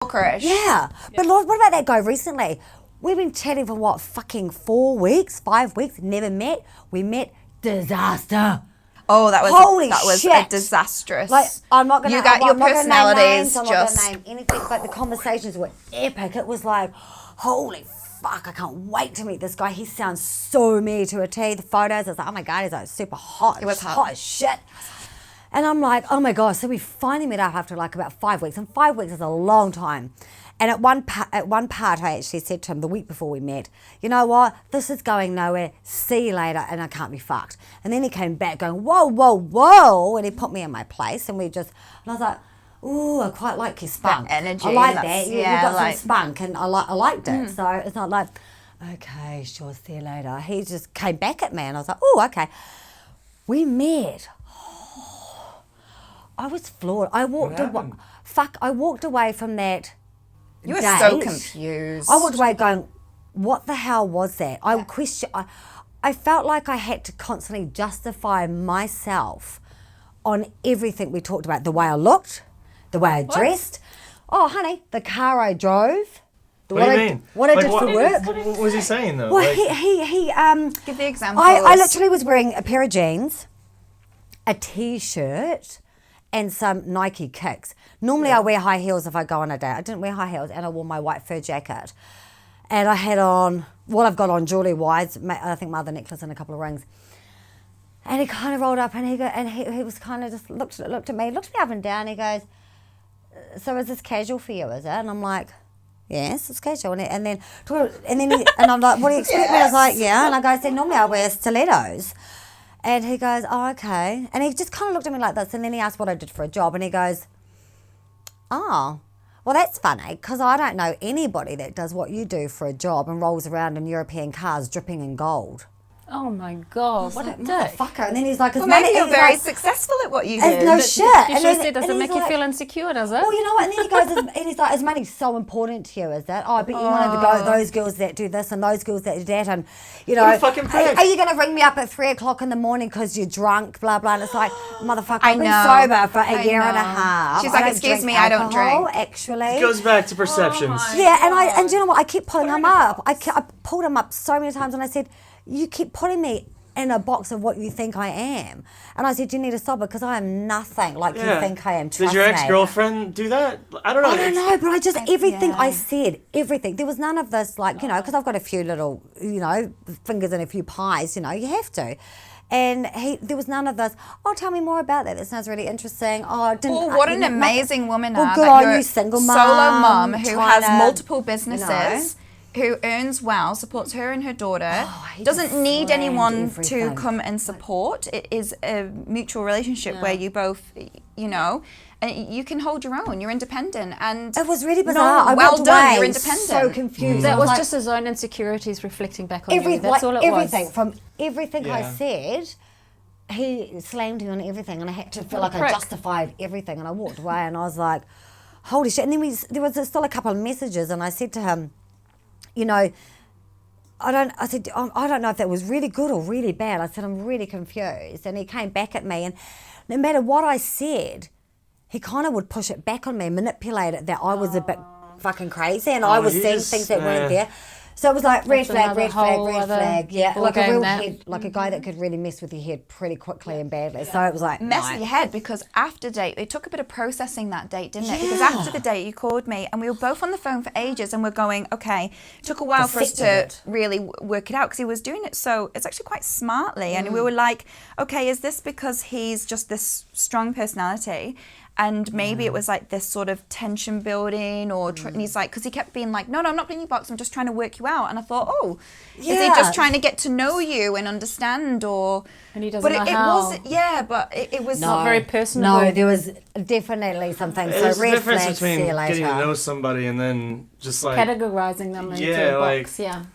Stalkerish. Yeah. But Lord, what about that guy recently? We've been chatting for what, fucking 4 weeks, 5 weeks, never met. We met, disaster. Oh, that was shit. a disastrous. Like, I'm not gonna. You got your personalities I'm just. not gonna name anything, but the conversations were epic. It was like, holy fuck! I can't wait to meet this guy. He sounds so me to a T. The photos, I was like, oh my god, he's like super hot. It was hot as shit. And I'm like, oh my gosh. So we finally met up after like about 5 weeks, and 5 weeks is a long time. And at one part, I actually said to him the week before we met, you know what, this is going nowhere, see you later, and I can't be fucked. And then he came back going, whoa, whoa, whoa, and he put me in my place, and and I was like, ooh, I quite like your spunk. That energy. I like that. You got like, some spunk, and I liked it. So it's not like, okay, sure, see you later. He just came back at me, and I was like, oh, okay. We met. I was floored. I walked away from that. You were so confused. I walked away going, what the hell was that? I felt like I had to constantly justify myself on everything we talked about. The way I looked, the way I dressed. Oh, honey, the car I drove. What do you mean? What I did for work. What was he saying though? Well, he give the examples. I literally was wearing a pair of jeans, a t-shirt, and some Nike kicks. Normally I wear high heels if I go on a date. I didn't wear high heels, and I wore my white fur jacket. And I had on, what I've got on jewellery-wise, I think my other necklace and a couple of rings. And he kind of rolled up, and he was kind of just looked at me up and down. He goes, so is this casual for you, is it? And I'm like, yes, it's casual. And then I'm like, what do you expect me? I was like, yeah. And I go, so normally I wear stilettos. And he goes, oh, okay. And he just kind of looked at me like this, and then he asked what I did for a job, and he goes, oh, well, that's funny, because I don't know anybody that does what you do for a job and rolls around in European cars dripping in gold. Oh my God, what a dick. Motherfucker. And then he's like, maybe you're very successful at what you do. No shit. You should say, does it make you feel insecure, does it? Well, you know what? And then he goes, and he's like, is money so important to you, is that? Oh, I bet you're one of those girls that do this and those girls that do that. And, you know, What a fucking prick. Are you going to ring me up at 3 o'clock in the morning because you're drunk, blah, blah. And it's like, motherfucker, I've been sober for a year and a half. She's like, excuse me, I don't drink. Actually. It goes back to perceptions. Yeah, and you know what? I keep pulling him up. I pulled him up so many times, and I said, you keep putting me in a box of what you think I am. And I said, you need to stop it, because I am nothing like you think I am. Trust Did your me. ex-girlfriend do that? I don't know. I don't know, but I just, everything I said, everything. There was none of this, like, you know, because I've got a few little, you know, fingers in a few pies, you know, you have to. And there was none of this, oh, tell me more about that. That sounds really interesting. Oh, what an amazing woman. Well, good on you, single mum. Solo mum who has multiple businesses. Who earns well, supports her and her daughter, doesn't need anyone to come and support. It is a mutual relationship where you both, you know, and you can hold your own. You're independent, and it was really bizarre. Well done. You're independent. So confused. That was just his own insecurities reflecting back on you. That's all it everything, was. From everything I said, he slammed me on everything, and I had to feel like I justified everything. And I walked away, and I was like, holy shit. And then there was still a couple of messages, and I said to him, you know, I don't know if that was really good or really bad. I said, I'm really confused. And he came back at me, and no matter what I said, he kind of would push it back on me, manipulate it that I was a bit fucking crazy, and I was seeing things that weren't there. So it was like red flag. Yeah, like a real head, like a guy that could really mess with your head pretty quickly and badly. So it was like mess with your head, because after date, it took a bit of processing that date, didn't it? Because after the date, you called me, and we were both on the phone for ages, and we're going, okay. It took a while for us to really work it out, because he was doing it so, it's actually quite smartly, and we were like, okay, is this because he's just this strong personality? And maybe it was like this sort of tension building, and he's like, because he kept being like, no, I'm not putting you box, I'm just trying to work you out. And I thought, is he just trying to get to know you and understand, or? And he doesn't know how. But it was not very personal. No, there was definitely something. There's so a red difference flag, between see you later. getting to know somebody and then just like categorizing them into a box. Yeah.